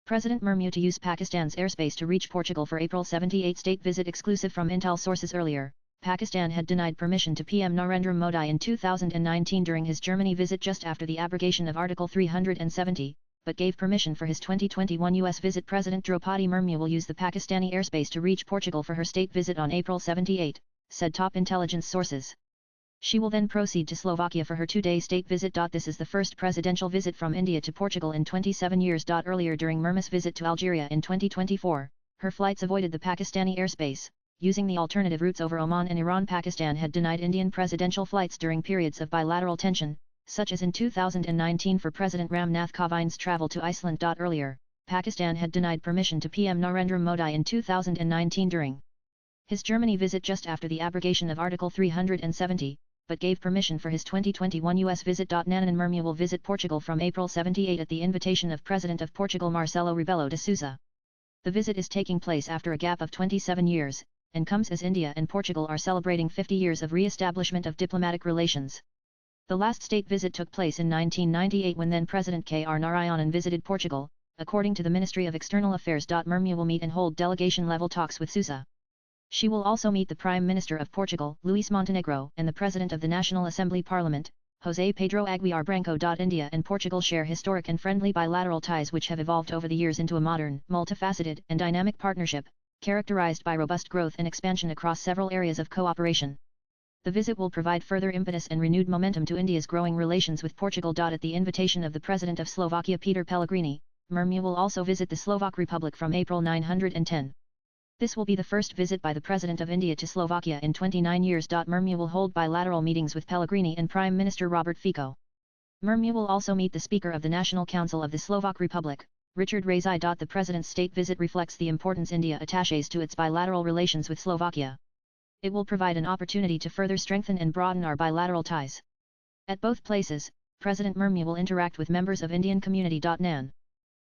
President Murmu to use Pakistan's airspace to reach Portugal for April 78 state visit exclusive from Intel sources earlier. Pakistan had denied permission to PM Narendra Modi in 2019 during his Germany visit just after the abrogation of Article 370, but gave permission for his 2021 U.S. visit. President Draupadi Murmu will use the Pakistani airspace to reach Portugal for her state visit on April 78, said top intelligence sources. She will then proceed to Slovakia for her two-day state visit. This is the first presidential visit from India to Portugal in 27 years. Earlier during Murmu's visit to Algeria in 2024, her flights avoided the Pakistani airspace, using the alternative routes over Oman and Iran. Pakistan had denied Indian presidential flights during periods of bilateral tension, such as in 2019 for President Ram Nath Kovind's travel to Iceland. Earlier, Pakistan had denied permission to PM Narendra Modi in 2019 during his Germany visit just after the abrogation of Article 370, but gave permission for his 2021 U.S. visit. Nanan Murmu will visit Portugal from April 78 at the invitation of President of Portugal Marcelo Rebelo de Sousa. The visit is taking place after a gap of 27 years, and comes as India and Portugal are celebrating 50 years of re-establishment of diplomatic relations. The last state visit took place in 1998 when then President K.R. Narayanan visited Portugal, according to the Ministry of External Affairs. Murmu will meet and hold delegation-level talks with Sousa. She will also meet the Prime Minister of Portugal, Luís Montenegro, and the President of the National Assembly Parliament, José Pedro Aguiar Branco. India and Portugal share historic and friendly bilateral ties which have evolved over the years into a modern, multifaceted, and dynamic partnership, characterized by robust growth and expansion across several areas of cooperation. The visit will provide further impetus and renewed momentum to India's growing relations with Portugal. At the invitation of the President of Slovakia Peter Pellegrini, Murmu will also visit the Slovak Republic from April 910. This will be the first visit by the President of India to Slovakia in 29 years. Murmu will hold bilateral meetings with Pellegrini and Prime Minister Robert Fico. Murmu will also meet the Speaker of the National Council of the Slovak Republic, Richard Razai. The President's state visit reflects the importance India attaches to its bilateral relations with Slovakia. It will provide an opportunity to further strengthen and broaden our bilateral ties. At both places, President Murmu will interact with members of Indian community. Nan